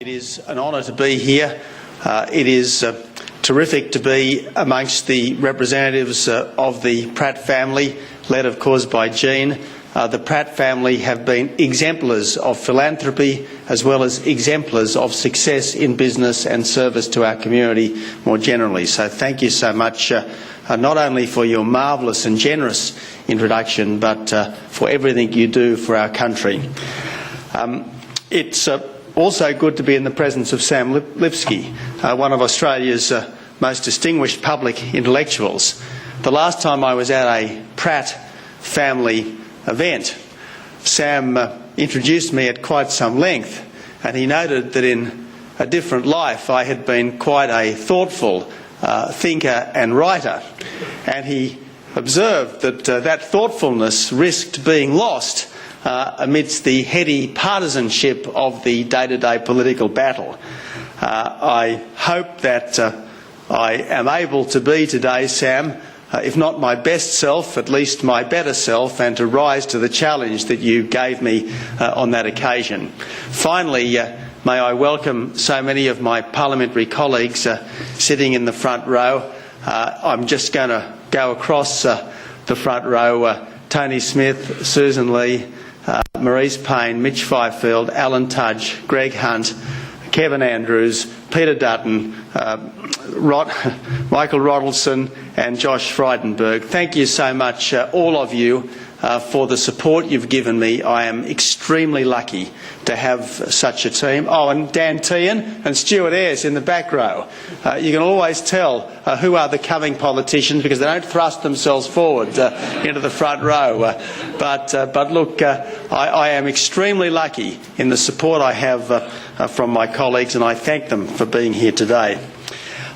It is an honour to be here. It is terrific to be amongst the representatives of the Pratt family, led of course by Jean. The Pratt family have been exemplars of philanthropy as well as exemplars of success in business and service to our community more generally. So thank you so much, not only for your marvellous and generous introduction, but for everything you do for our country. It's also good to be in the presence of Sam Lipsky, one of Australia's most distinguished public intellectuals. The last time I was at a Pratt family event, Sam introduced me at quite some length, and he noted that in a different life I had been quite a thoughtful thinker and writer, and he observed that that thoughtfulness risked being lost amidst the heady partisanship of the day-to-day political battle. I hope that I am able to be today, Sam, if not my best self, at least my better self, and to rise to the challenge that you gave me on that occasion. Finally, may I welcome so many of my parliamentary colleagues sitting in the front row. I'm just going to go across the front row. Tony Smith, Susan Lee, Maurice Payne, Mitch Fifield, Alan Tudge, Greg Hunt, Kevin Andrews, Peter Dutton, Michael Roddleson and Josh Frydenberg. Thank you so much, all of you, for the support you've given me. I am extremely lucky to have such a team. Oh, and Dan Tehan and Stuart Ayres in the back row. You can always tell who are the coming politicians because they don't thrust themselves forward into the front row. But look, I am extremely lucky in the support I have from my colleagues, and I thank them for being here today.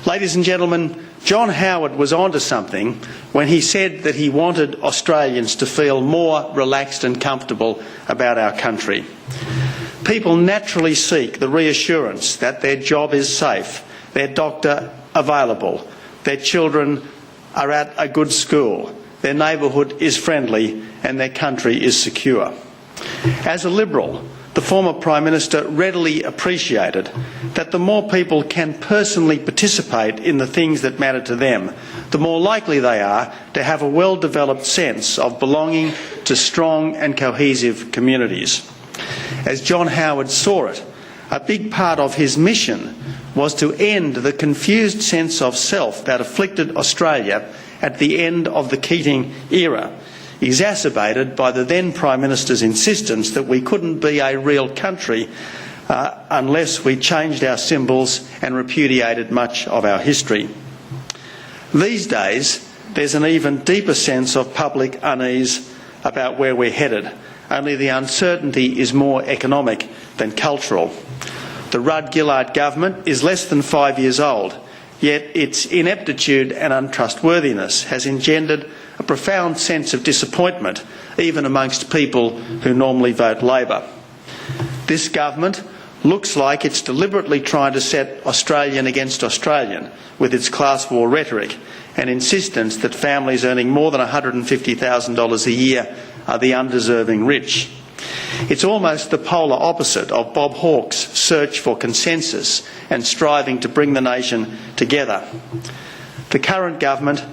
Ladies and gentlemen, John Howard was onto something when he said that he wanted Australians to feel more relaxed and comfortable about our country. People naturally seek the reassurance that their job is safe, their doctor available, their children are at a good school, their neighbourhood is friendly and their country is secure. As a Liberal, the former Prime Minister readily appreciated that the more people can personally participate in the things that matter to them, the more likely they are to have a well-developed sense of belonging to strong and cohesive communities. As John Howard saw it, a big part of his mission was to end the confused sense of self that afflicted Australia at the end of the Keating era, exacerbated by the then Prime Minister's insistence that we couldn't be a real country unless we changed our symbols and repudiated much of our history. These days, there's an even deeper sense of public unease about where we're headed, only the uncertainty is more economic than cultural. The Rudd-Gillard government is less than 5 years old, yet its ineptitude and untrustworthiness has engendered a profound sense of disappointment even amongst people who normally vote Labor. This government looks like it's deliberately trying to set Australian against Australian with its class war rhetoric and insistence that families earning more than $150,000 a year are the undeserving rich. It's almost the polar opposite of Bob Hawke's search for consensus and striving to bring the nation together. The current government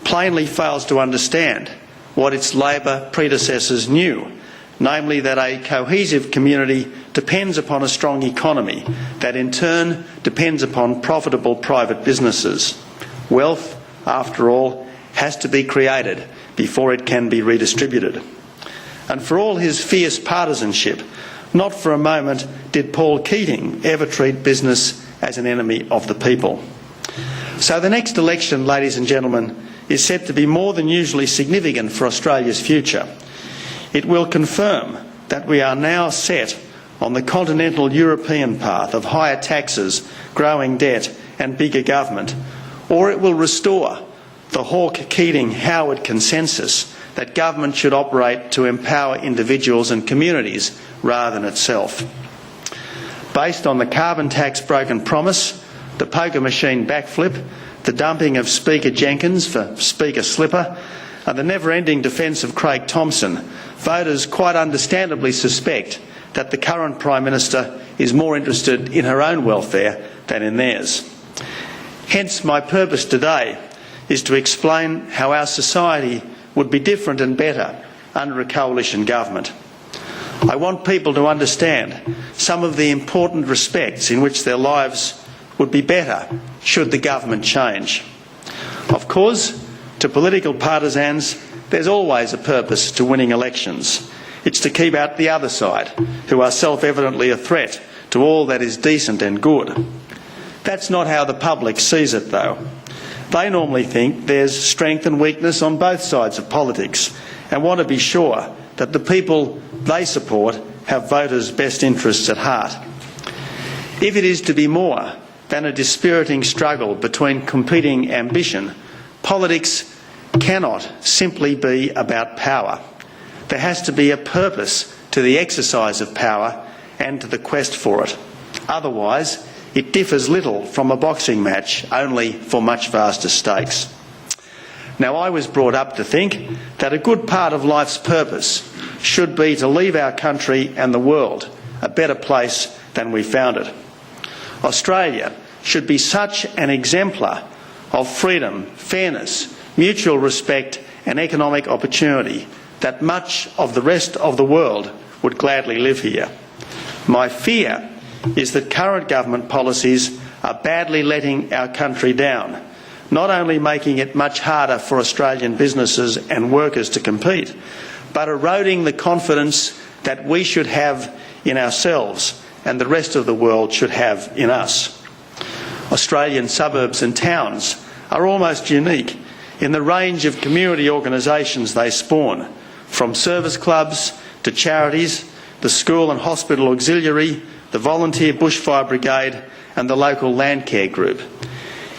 plainly fails to understand what its Labor predecessors knew, namely that a cohesive community depends upon a strong economy, that in turn depends upon profitable private businesses. Wealth, after all, has to be created before it can be redistributed. And for all his fierce partisanship, not for a moment did Paul Keating ever treat business as an enemy of the people. So the next election, ladies and gentlemen, is set to be more than usually significant for Australia's future. It will confirm that we are now set on the continental European path of higher taxes, growing debt and bigger government, or it will restore the Hawke-Keating-Howard consensus that government should operate to empower individuals and communities rather than itself. Based on the carbon tax broken promise, the poker machine backflip, the dumping of Speaker Jenkins for Speaker Slipper, and the never-ending defence of Craig Thomson, voters quite understandably suspect that the current Prime Minister is more interested in her own welfare than in theirs. Hence, my purpose today is to explain how our society would be different and better under a coalition government. I want people to understand some of the important respects in which their lives would be better should the government change. Of course, to political partisans, there's always a purpose to winning elections. It's to keep out the other side, who are self-evidently a threat to all that is decent and good. That's not how the public sees it, though. They normally think there's strength and weakness on both sides of politics and want to be sure that the people they support have voters' best interests at heart. If it is to be more than a dispiriting struggle between competing ambition, politics cannot simply be about power. There has to be a purpose to the exercise of power and to the quest for it. Otherwise, it differs little from a boxing match, only for much vaster stakes. Now, I was brought up to think that a good part of life's purpose should be to leave our country and the world a better place than we found it. Australia should be such an exemplar of freedom, fairness, mutual respect and economic opportunity that much of the rest of the world would gladly live here. My fear is that current government policies are badly letting our country down, not only making it much harder for Australian businesses and workers to compete, but eroding the confidence that we should have in ourselves and the rest of the world should have in us. Australian suburbs and towns are almost unique in the range of community organisations they spawn, from service clubs to charities, the school and hospital auxiliary, the volunteer bushfire brigade and the local land care group.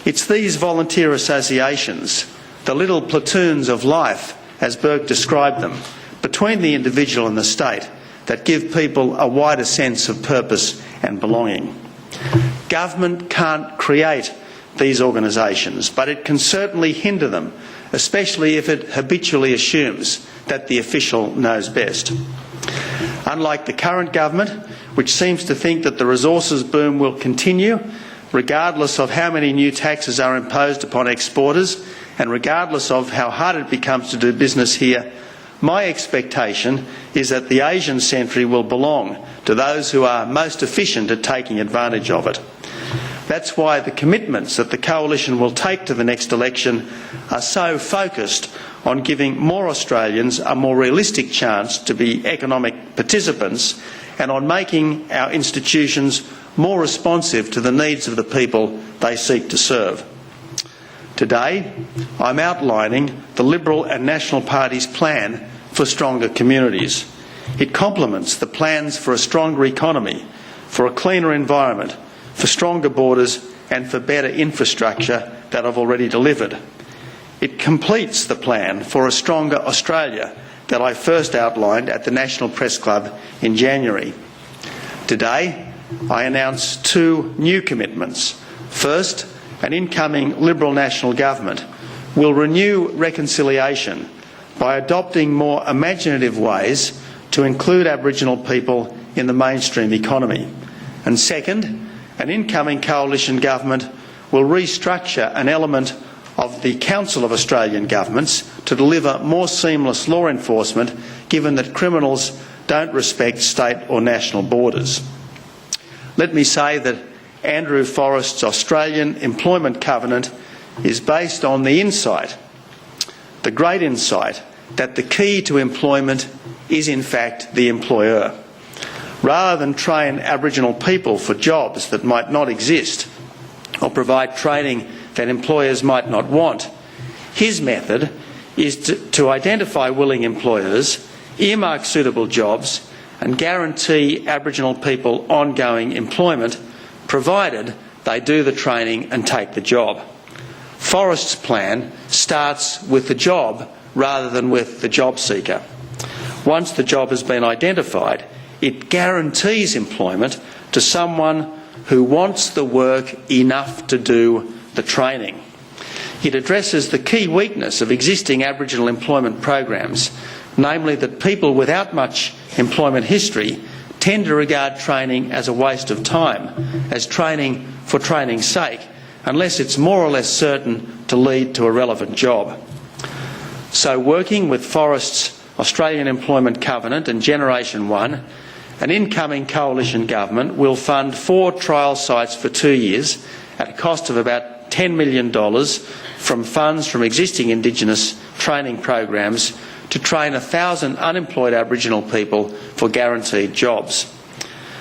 It's these volunteer associations, the little platoons of life, as Burke described them, between the individual and the state, that give people a wider sense of purpose and belonging. Government can't create these organisations, but it can certainly hinder them, especially if it habitually assumes that the official knows best. Unlike the current government, which seems to think that the resources boom will continue, regardless of how many new taxes are imposed upon exporters and regardless of how hard it becomes to do business here, my expectation is that the Asian century will belong to those who are most efficient at taking advantage of it. That's why the commitments that the Coalition will take to the next election are so focused on giving more Australians a more realistic chance to be economic participants and on making our institutions more responsive to the needs of the people they seek to serve. Today, I'm outlining the Liberal and National Party's plan for stronger communities. It complements the plans for a stronger economy, for a cleaner environment, for stronger borders and for better infrastructure that I've already delivered. It completes the plan for a stronger Australia that I first outlined at the National Press Club in January. Today, I announce two new commitments. First, an incoming Liberal National Government will renew reconciliation by adopting more imaginative ways to include Aboriginal people in the mainstream economy. And second, an incoming coalition government will restructure an element of the Council of Australian Governments to deliver more seamless law enforcement, given that criminals don't respect state or national borders. Let me say that Andrew Forrest's Australian Employment Covenant is based on the insight, the great insight, that the key to employment is in fact the employer. Rather than train Aboriginal people for jobs that might not exist or provide training that employers might not want, his method is to identify willing employers, earmark suitable jobs and guarantee Aboriginal people ongoing employment, provided they do the training and take the job. Forrest's plan starts with the job rather than with the job seeker. Once the job has been identified, it guarantees employment to someone who wants the work enough to do the training. It addresses the key weakness of existing Aboriginal employment programs, namely that people without much employment history tend to regard training as a waste of time, as training for training's sake, unless it's more or less certain to lead to a relevant job. So working with Forest's Australian Employment Covenant and Generation 1, an incoming coalition government will fund 4 trial sites for 2 years at a cost of about $10 million from funds from existing Indigenous training programs to train 1,000 unemployed Aboriginal people for guaranteed jobs.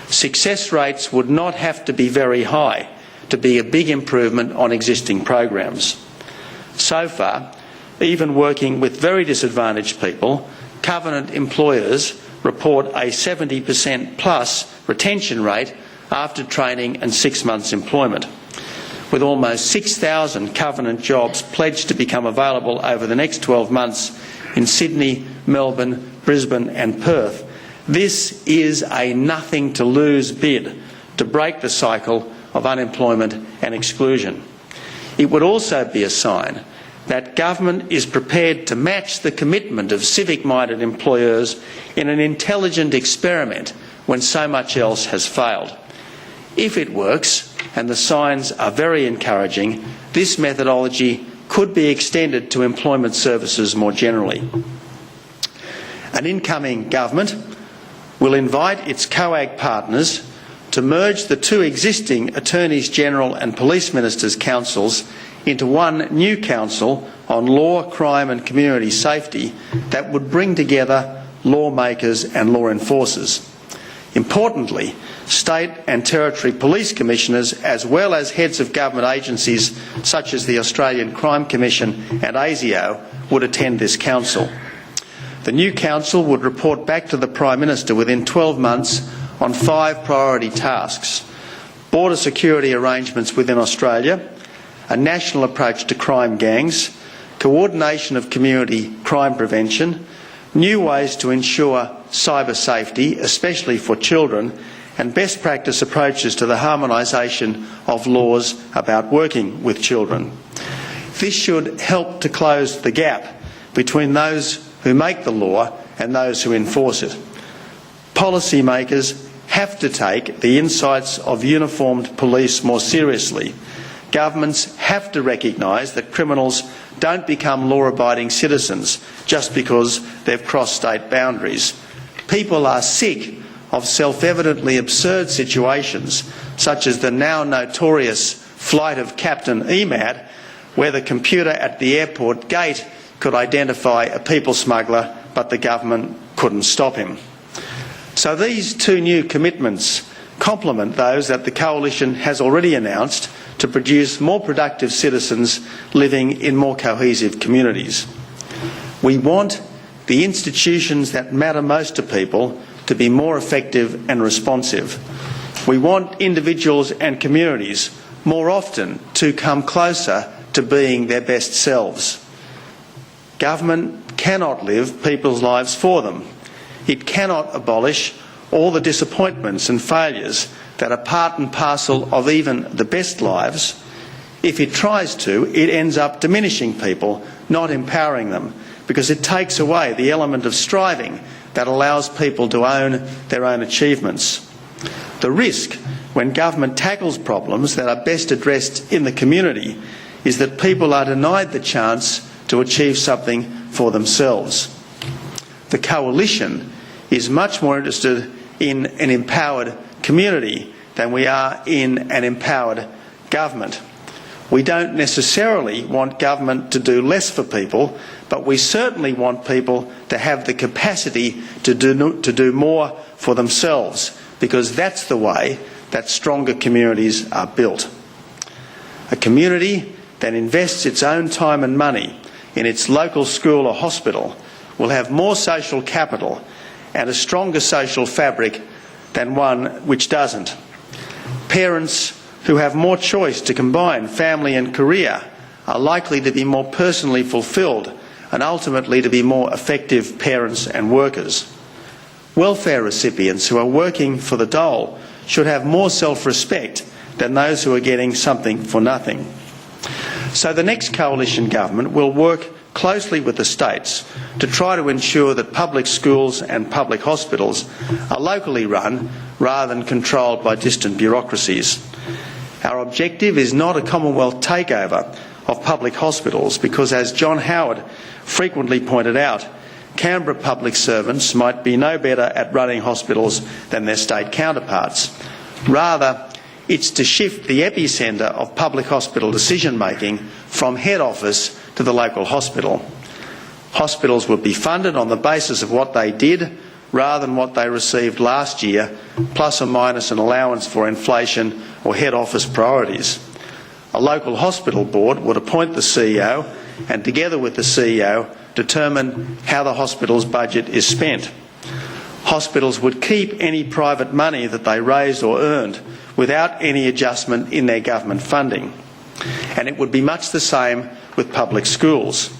Success rates would not have to be very high to be a big improvement on existing programs. So far, even working with very disadvantaged people, Covenant employers report a 70% plus retention rate after training and 6 months employment. With almost 6,000 Covenant jobs pledged to become available over the next 12 months in Sydney, Melbourne, Brisbane and Perth, this is a nothing to lose bid to break the cycle of unemployment and exclusion. It would also be a sign that government is prepared to match the commitment of civic-minded employers in an intelligent experiment when so much else has failed. If it works, and the signs are very encouraging, this methodology could be extended to employment services more generally. An incoming government will invite its COAG partners to merge the 2 existing Attorneys General and Police Ministers' councils into one new council on law, crime and community safety that would bring together lawmakers and law enforcers. Importantly, state and territory police commissioners, as well as heads of government agencies such as the Australian Crime Commission and ASIO, would attend this council. The new council would report back to the Prime Minister within 12 months on 5 priority tasks: border security arrangements within Australia, a national approach to crime gangs, coordination of community crime prevention, new ways to ensure cyber safety, especially for children, and best practice approaches to the harmonisation of laws about working with children. This should help to close the gap between those who make the law and those who enforce it. Policymakers have to take the insights of uniformed police more seriously. Governments have to recognise that criminals don't become law-abiding citizens just because they've crossed state boundaries. People are sick of self-evidently absurd situations, such as the now notorious flight of Captain EMAD, where the computer at the airport gate could identify a people smuggler, but the government couldn't stop him. So these 2 new commitments complement those that the Coalition has already announced to produce more productive citizens living in more cohesive communities. We want the institutions that matter most to people to be more effective and responsive. We want individuals and communities more often to come closer to being their best selves. Government cannot live people's lives for them. It cannot abolish all the disappointments and failures that are part and parcel of even the best lives. If it tries to, it ends up diminishing people, not empowering them, because it takes away the element of striving that allows people to own their own achievements. The risk when government tackles problems that are best addressed in the community is that people are denied the chance to achieve something for themselves. The Coalition is much more interested in an empowered community than we are in an empowered government. We don't necessarily want government to do less for people, but we certainly want people to have the capacity to do more for themselves, because that's the way that stronger communities are built. A community that invests its own time and money in its local school or hospital will have more social capital and a stronger social fabric than one which doesn't. Parents who have more choice to combine family and career are likely to be more personally fulfilled and ultimately to be more effective parents and workers. Welfare recipients who are working for the dole should have more self-respect than those who are getting something for nothing. So the next Coalition government will work closely with the states to try to ensure that public schools and public hospitals are locally run rather than controlled by distant bureaucracies. Our objective is not a Commonwealth takeover of public hospitals because, as John Howard frequently pointed out, Canberra public servants might be no better at running hospitals than their state counterparts. Rather, it's to shift the epicentre of public hospital decision-making from head office to the local hospital. Hospitals would be funded on the basis of what they did rather than what they received last year, plus or minus an allowance for inflation or head office priorities. A local hospital board would appoint the CEO and, together with the CEO, determine how the hospital's budget is spent. Hospitals would keep any private money that they raised or earned without any adjustment in their government funding. And it would be much the same with public schools.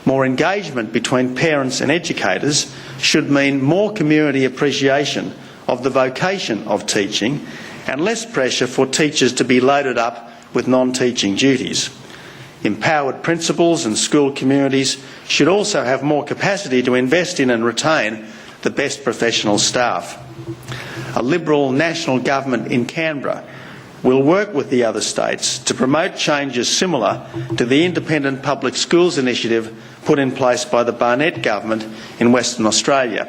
More engagement between parents and educators should mean more community appreciation of the vocation of teaching and less pressure for teachers to be loaded up with non-teaching duties. Empowered principals and school communities should also have more capacity to invest in and retain the best professional staff. A Liberal national government in Canberra will work with the other states to promote changes similar to the Independent Public Schools initiative put in place by the Barnett government in Western Australia.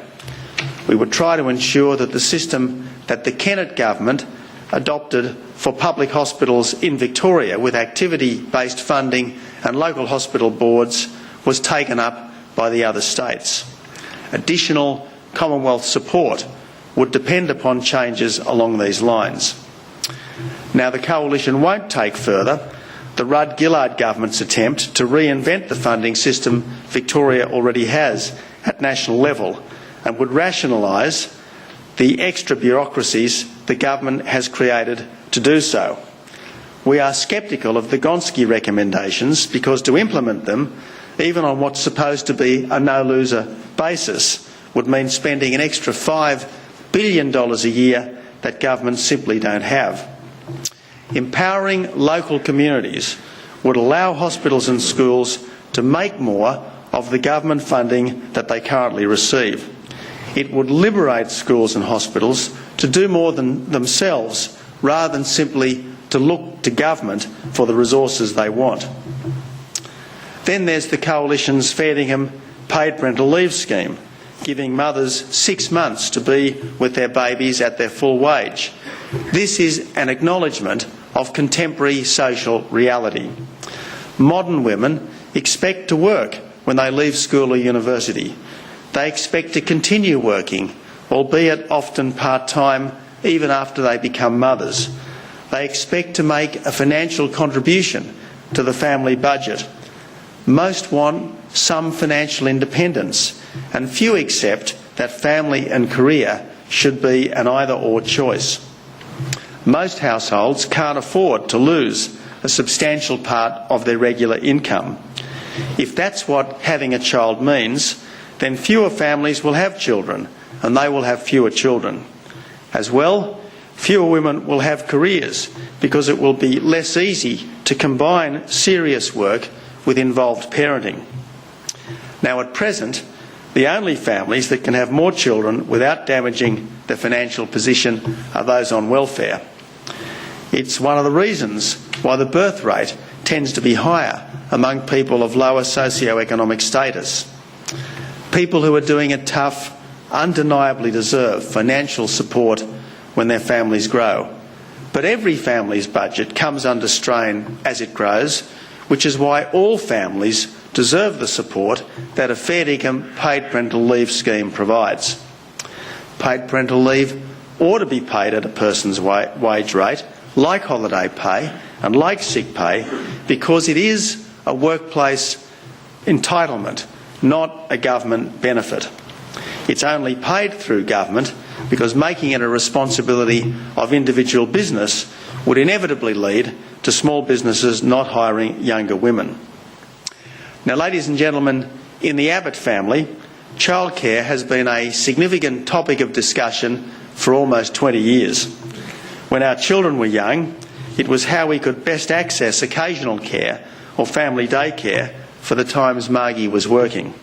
We would try to ensure that the system that the Kennett government adopted for public hospitals in Victoria with activity-based funding and local hospital boards was taken up by the other states. Additional Commonwealth support would depend upon changes along these lines. Now, the Coalition won't take further the Rudd-Gillard government's attempt to reinvent the funding system Victoria already has at national level and would rationalise the extra bureaucracies the government has created to do so. We are sceptical of the Gonski recommendations because to implement them, even on what's supposed to be a no-loser basis, would mean spending an extra $5 billion a year that governments simply don't have. Empowering local communities would allow hospitals and schools to make more of the government funding that they currently receive. It would liberate schools and hospitals to do more than themselves rather than simply to look to government for the resources they want. Then there's the Coalition's Fair Dinkum paid parental leave scheme, giving mothers 6 months to be with their babies at their full wage. This is an acknowledgement of contemporary social reality. Modern women expect to work when they leave school or university. They expect to continue working, albeit often part-time, even after they become mothers. They expect to make a financial contribution to the family budget. Most want some financial independence, and few accept that family and career should be an either-or choice. Most households can't afford to lose a substantial part of their regular income. If that's what having a child means, then fewer families will have children, and they will have fewer children. As well, fewer women will have careers because it will be less easy to combine serious work with involved parenting. Now, at present, the only families that can have more children without damaging their financial position are those on welfare. It's one of the reasons why the birth rate tends to be higher among people of lower socio-economic status. People who are doing it tough undeniably deserve financial support when their families grow. But every family's budget comes under strain as it grows, which is why all families deserve the support that a fair dinkum paid parental leave scheme provides. Paid parental leave ought to be paid at a person's wage rate, like holiday pay and like sick pay, because it is a workplace entitlement, not a government benefit. It's only paid through government because making it a responsibility of individual business would inevitably lead to small businesses not hiring younger women. Now, ladies and gentlemen, in the Abbott family, childcare has been a significant topic of discussion for almost 20 years. When our children were young, it was how we could best access occasional care or family daycare for the times Margie was working.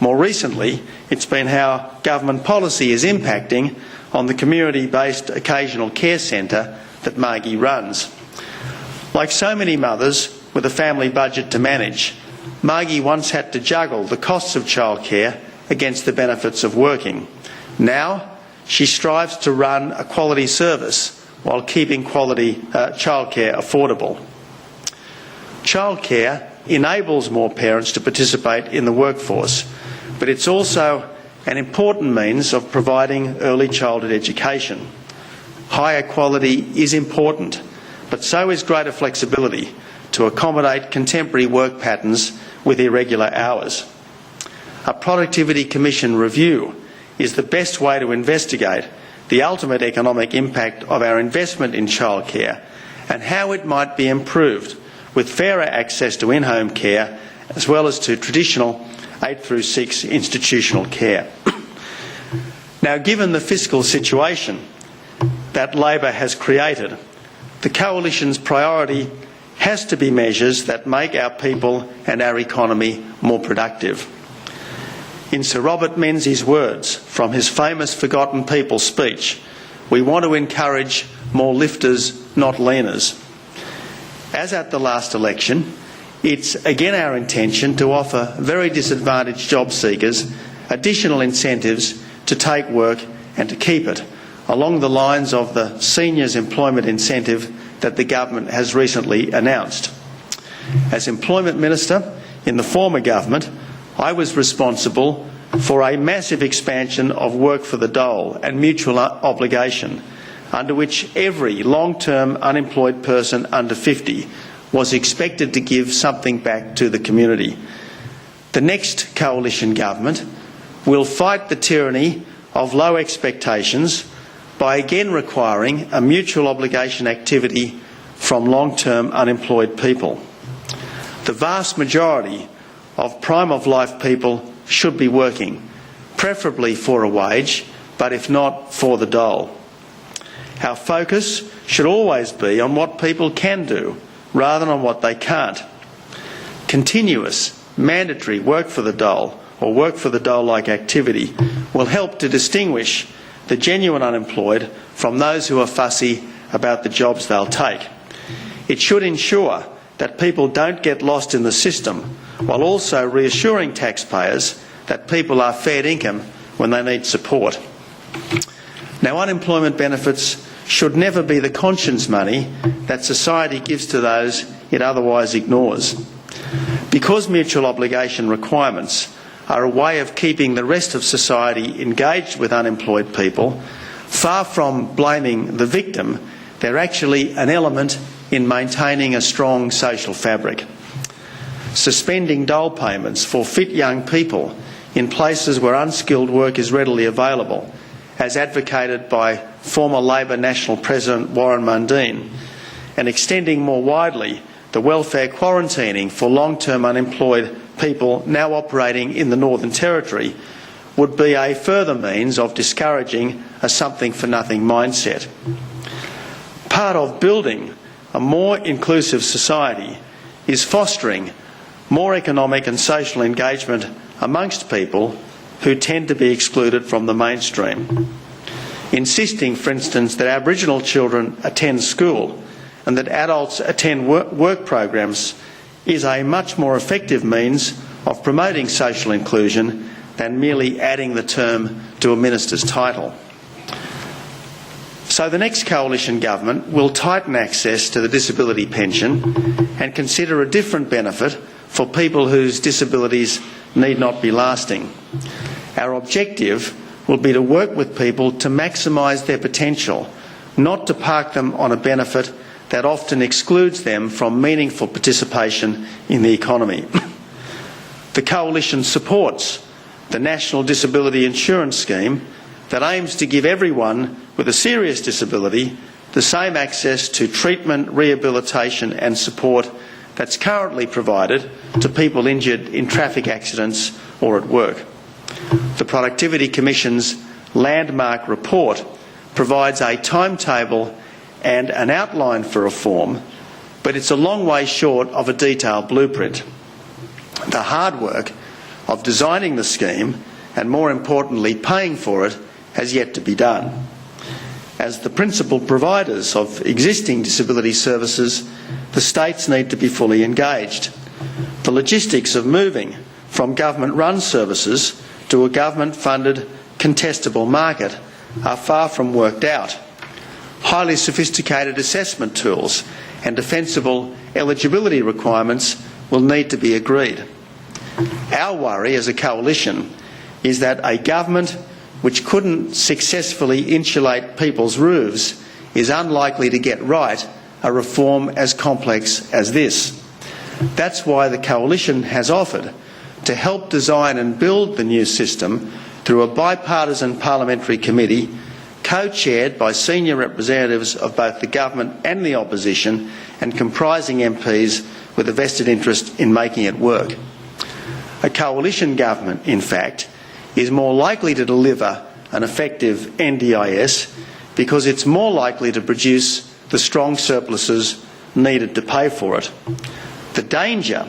More recently, it's been how government policy is impacting on the community-based occasional care centre that Margie runs. Like so many mothers with a family budget to manage, Margie once had to juggle the costs of childcare against the benefits of working. Now, she strives to run a quality service while keeping quality childcare affordable. Childcare enables more parents to participate in the workforce, but it's also an important means of providing early childhood education. Higher quality is important, but so is greater flexibility to accommodate contemporary work patterns with irregular hours. A Productivity Commission review is the best way to investigate the ultimate economic impact of our investment in childcare and how it might be improved with fairer access to in-home care as well as to traditional 8 through 6 institutional care. Now, given the fiscal situation that Labor has created, the Coalition's priority has to be measures that make our people and our economy more productive. In Sir Robert Menzies' words from his famous Forgotten People speech, we want to encourage more lifters, not leaners. As at the last election, it's again our intention to offer very disadvantaged job seekers additional incentives to take work and to keep it, along the lines of the Seniors Employment Incentive that the government has recently announced. As Employment Minister in the former government, I was responsible for a massive expansion of work for the dole and mutual obligation, under which every long-term unemployed person under 50 was expected to give something back to the community. The next Coalition government will fight the tyranny of low expectations by again requiring a mutual obligation activity from long-term unemployed people. The vast majority of prime-of-life people should be working, preferably for a wage, but if not, for the dole. Our focus should always be on what people can do, rather than on what they can't. Continuous, mandatory work for the dole, or work for the dole-like activity, will help to distinguish the genuine unemployed from those who are fussy about the jobs they'll take. It should ensure that people don't get lost in the system, while also reassuring taxpayers that people are fed income when they need support. Now, unemployment benefits should never be the conscience money that society gives to those it otherwise ignores. Because mutual obligation requirements are a way of keeping the rest of society engaged with unemployed people, far from blaming the victim, they're actually an element in maintaining a strong social fabric. Suspending dole payments for fit young people in places where unskilled work is readily available, as advocated by former Labor National President Warren Mundine, and extending more widely the welfare quarantining for long-term unemployed people now operating in the Northern Territory would be a further means of discouraging a something-for-nothing mindset. Part of building a more inclusive society is fostering more economic and social engagement amongst people who tend to be excluded from the mainstream. Insisting, for instance, that Aboriginal children attend school and that adults attend work programs is a much more effective means of promoting social inclusion than merely adding the term to a minister's title. So the next Coalition government will tighten access to the disability pension and consider a different benefit for people whose disabilities need not be lasting. Our objective will be to work with people to maximise their potential, not to park them on a benefit that often excludes them from meaningful participation in the economy. The Coalition supports the National Disability Insurance Scheme that aims to give everyone with a serious disability the same access to treatment, rehabilitation and support that's currently provided to people injured in traffic accidents or at work. The Productivity Commission's landmark report provides a timetable and an outline for reform, but it's a long way short of a detailed blueprint. The hard work of designing the scheme and, more importantly, paying for it has yet to be done. As the principal providers of existing disability services, the states need to be fully engaged. The logistics of moving from government-run services to a government-funded, contestable market are far from worked out. Highly sophisticated assessment tools and defensible eligibility requirements will need to be agreed. Our worry as a coalition is that a government which couldn't successfully insulate people's roofs is unlikely to get right a reform as complex as this. That's why the coalition has offered to help design and build the new system through a bipartisan parliamentary committee co-chaired by senior representatives of both the government and the opposition and comprising MPs with a vested interest in making it work. A coalition government, in fact, is more likely to deliver an effective NDIS because it's more likely to produce the strong surpluses needed to pay for it. The danger,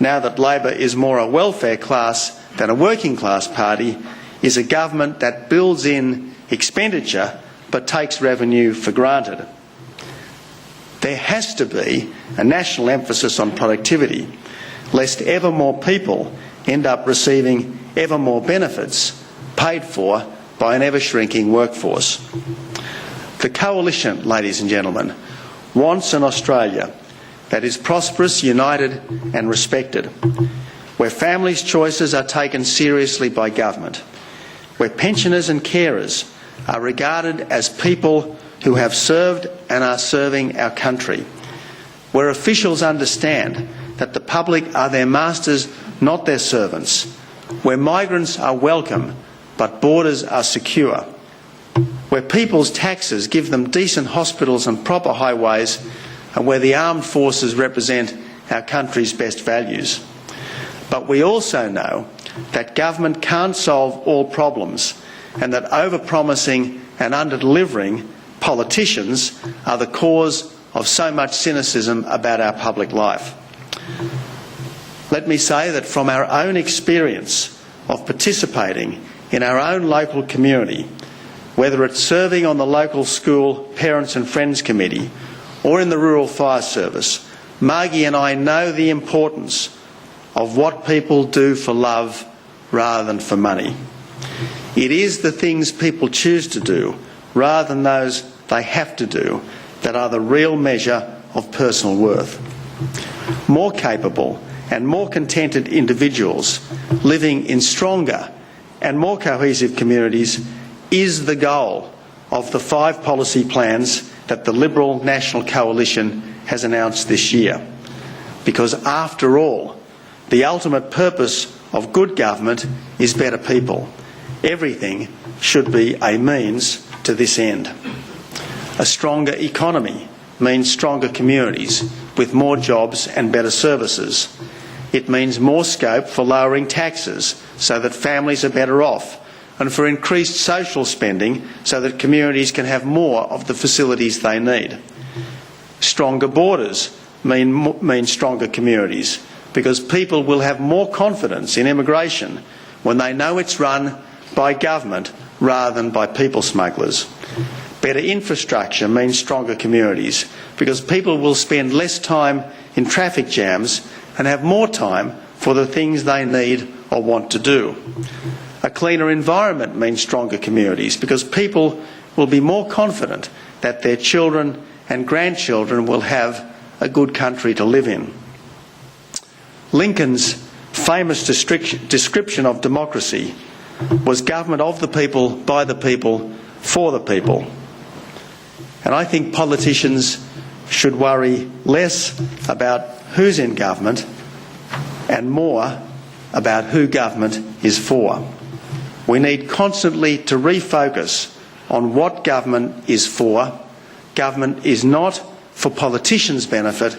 now that Labor is more a welfare class than a working class party, is a government that builds in expenditure but takes revenue for granted. There has to be a national emphasis on productivity, lest ever more people end up receiving ever more benefits paid for by an ever-shrinking workforce. The coalition, ladies and gentlemen, wants an Australia that is prosperous, united and respected, where families' choices are taken seriously by government, where pensioners and carers are regarded as people who have served and are serving our country, where officials understand that the public are their masters, not their servants, where migrants are welcome but borders are secure, where people's taxes give them decent hospitals and proper highways, and where the armed forces represent our country's best values. But we also know that government can't solve all problems and that over-promising and under-delivering politicians are the cause of so much cynicism about our public life. Let me say that from our own experience of participating in our own local community, whether it's serving on the local school Parents and Friends Committee or in the Rural Fire Service, Margie and I know the importance of what people do for love rather than for money. It is the things people choose to do rather than those they have to do that are the real measure of personal worth. More capable and more contented individuals living in stronger and more cohesive communities is the goal of the 5 policy plans that the Liberal National Coalition has announced this year. Because after all, the ultimate purpose of good government is better people. Everything should be a means to this end. A stronger economy means stronger communities with more jobs and better services. It means more scope for lowering taxes so that families are better off, and for increased social spending so that communities can have more of the facilities they need. Stronger borders mean stronger communities, because people will have more confidence in immigration when they know it's run by government rather than by people smugglers. Better infrastructure means stronger communities, because people will spend less time in traffic jams and have more time for the things they need or want to do. A cleaner environment means stronger communities, because people will be more confident that their children and grandchildren will have a good country to live in. Lincoln's famous description of democracy was government of the people, by the people, for the people. And I think politicians should worry less about who's in government and more about who government is for. We need constantly to refocus on what government is for. Government is not for politicians' benefit,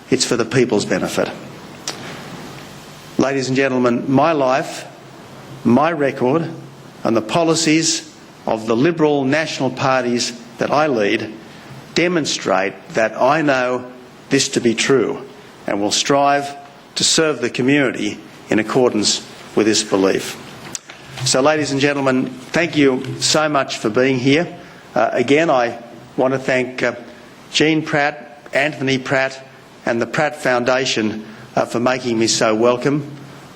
it's for the people's benefit. Ladies and gentlemen, my life, my record, and the policies of the Liberal national parties that I lead demonstrate that I know this to be true and will strive to serve the community in accordance with this belief. So, ladies and gentlemen, thank you so much for being here. Again, I want to thank Jean Pratt, Anthony Pratt and the Pratt Foundation for making me so welcome.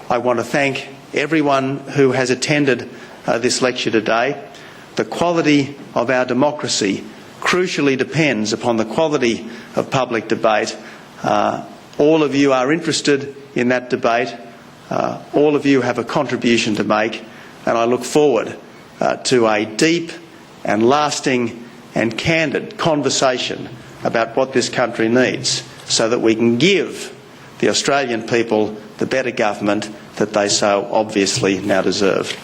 I want to thank everyone who has attended this lecture today. The quality of our democracy crucially depends upon the quality of public debate. All of you are interested in that debate. All of you have a contribution to make, and I look forward to a deep and lasting and candid conversation about what this country needs so that we can give the Australian people the better government that they so obviously now deserve.